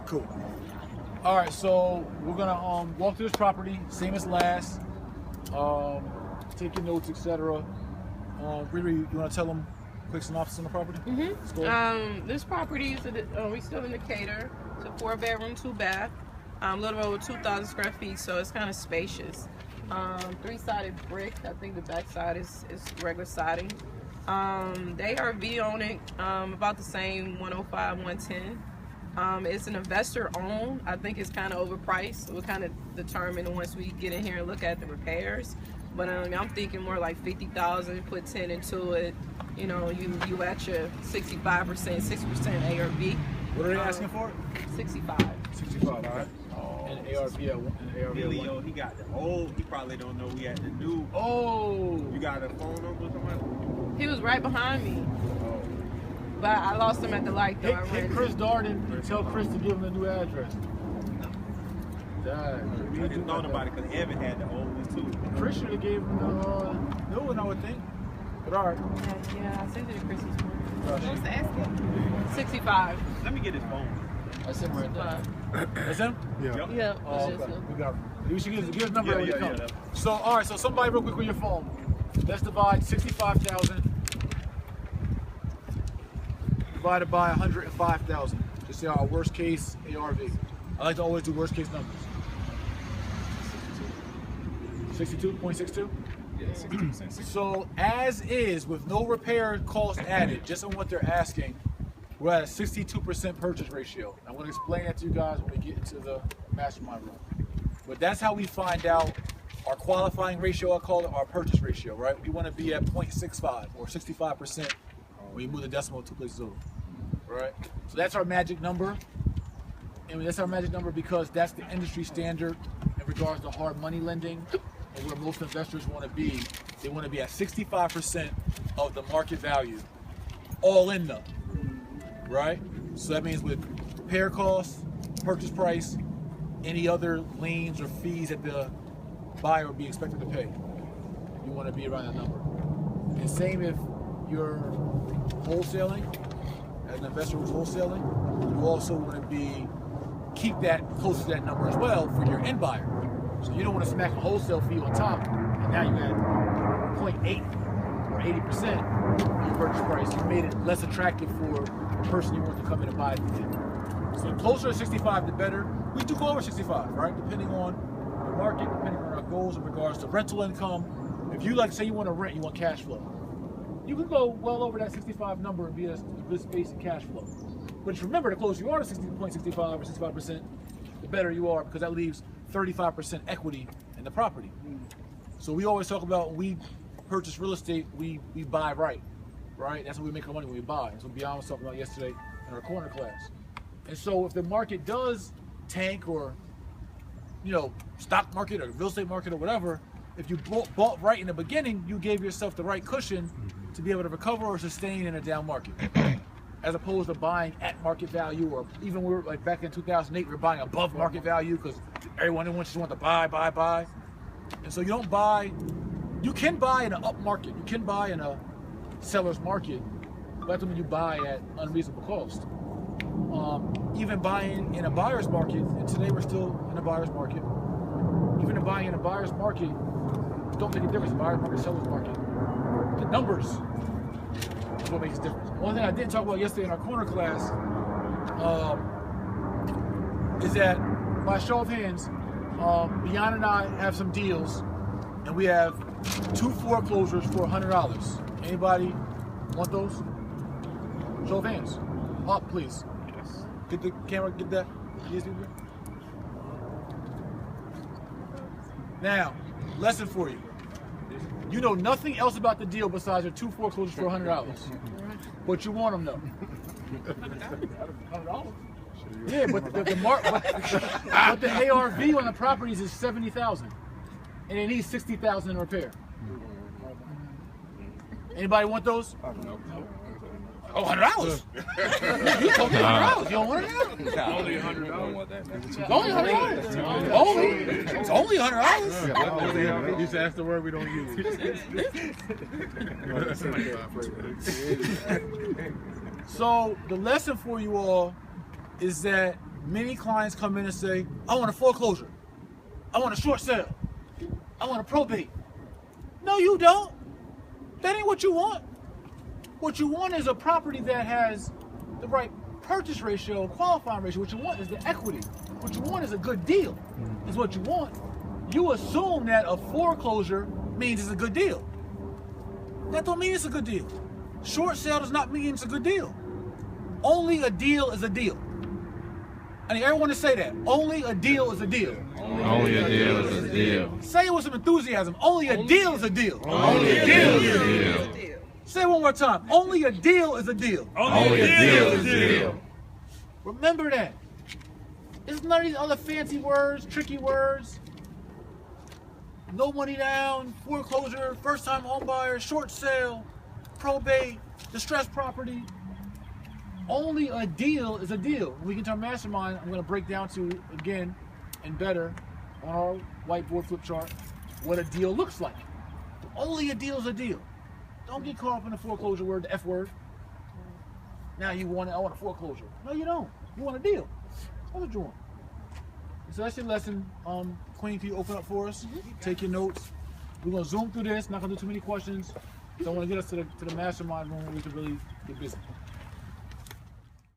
Cool. All right, so we're gonna walk through this property, same as last. Take your notes, etc. Riri, you wanna tell them quick synopsis on the property? This property is we still in Decatur. It's a 4-bedroom, 2-bath, a little over 2,000 square feet, so it's kind of spacious. 3-sided brick. I think the back side is regular siding. The ARV on it, about the same, 105, 110. It's an investor owned. I think it's kind of overpriced. We'll kind of determine once we get in here and look at the repairs. But I'm thinking more like 50,000. Put 10 into it. You know, you at your 65%, 6% ARV. What are they asking for? 65. 65. All right. And ARV at one. Billy, yo, he got the old. He probably don't know we had the new. Oh. You got a phone number or something? He was right behind me. But I lost him at the light though. Hit Chris Darden and tell Chris to give him the new address. I just thought about it because Evan had the old ones too. Chris should have gave him the new one, I would think. But all right. Yeah, I sent it to Chris this morning. What's the asking? 65. Let me get his phone. That's him right there. That's him? Yeah. Yeah. Oh, okay. We got him. You should give his number when you come. So, all right, so somebody real quick with your phone. Let's divide 65,000 divided by 105,000. Just see our worst case ARV. I like to always do worst case numbers. 62.62? Yeah, 60%. So as is, with no repair cost added, just on what they're asking, we're at a 62% purchase ratio. I'm going to explain that to you guys when we get into the mastermind room. But that's how we find out our qualifying ratio, I call it, our purchase ratio, right? We want to be at 0.65 or 65% when you move the decimal 2 places over, right? So that's our magic number. And that's our magic number because that's the industry standard in regards to hard money lending and where most investors want to be. They want to be at 65% of the market value, all in them, right? So that means with repair costs, purchase price, any other liens or fees that the buyer will be expected to pay. You want to be around that number. And same if you're wholesaling, as an investor who's wholesaling, you also want to keep that close to that number as well for your end buyer. So you don't want to smack a wholesale fee on top, and now you had 0.8 or 80% of your purchase price. You made it less attractive for the person you want to come in and buy it from. So the closer to 65, the better. We do go over 65, right? Depending on the market, depending on our goals in regards to rental income. If you say you want to rent, you want cash flow, you can go well over that 65 number and be a good space in cash flow. But just remember, the closer you are to 60.65 or 65%, the better you are because that leaves 35% equity in the property. So we always talk about when we purchase real estate, we buy right? That's when we make our money, when we buy. That's what Bian was talking about yesterday in our corner class. And so if the market does tank or, stock market or real estate market or whatever, if you bought right in the beginning, you gave yourself the right cushion to be able to recover or sustain in a down market. As opposed to buying at market value, or even we were like back in 2008, we were buying above market value because everyone just wanted to buy. And so you don't buy, you can buy in an up market, you can buy in a seller's market, but that's when you buy at unreasonable cost. Even buying in a buyer's market, and today we're still in a buyer's market, even in buying in a buyer's market, don't make a difference, buyer's market, seller's market. The numbers is what makes a difference. One thing I didn't talk about yesterday in our corner class is that, by show of hands, Bian and I have some deals, and we have 2 foreclosures for $100. Anybody want those? Show of hands. Up, please. Yes. Get the camera, get that. Now, lesson for you. You know nothing else about the deal besides your 2 foreclosures for $100. But you want them though. $100? Yeah, but the ARV on the properties is 70,000, and it needs 60,000 in repair. Anybody want those? No. Oh, $100. You told me $100. You don't want it now? Only $100. Only $100. It's only $100. You said that's the word we don't use. So the lesson for you all is that many clients come in and say, I want a foreclosure. I want a short sale. I want a probate. No, you don't. That ain't what you want. What you want is a property that has the right purchase ratio, qualifying ratio. What you want is the equity. What you want is a good deal, is what you want. You assume that a foreclosure means it's a good deal. That don't mean it's a good deal. Short sale does not mean it's a good deal. Only a deal is a deal. I need everyone to say that. Only a deal is a deal. Only a deal is a deal. Say it with some enthusiasm. Only a deal is a deal. Only a deal is a deal. Say it one more time. Only a deal is a deal. Only a deal is a deal. Remember that. There's none of these other fancy words, tricky words. No money down, foreclosure, first time home buyer, short sale, probate, distressed property. Only a deal is a deal. When we get to our mastermind, I'm going to break down to, again, and better, on our whiteboard flip chart, what a deal looks like. Only a deal is a deal. Don't get caught up in the foreclosure word, the F word. Now you want it, I want a foreclosure. No, you don't. You want a deal. That's what you want. So that's your lesson. Queen, can you open up for us? Take your notes. We're going to zoom through this, not going to do too many questions. So I want to get us to the mastermind room where we can really get busy.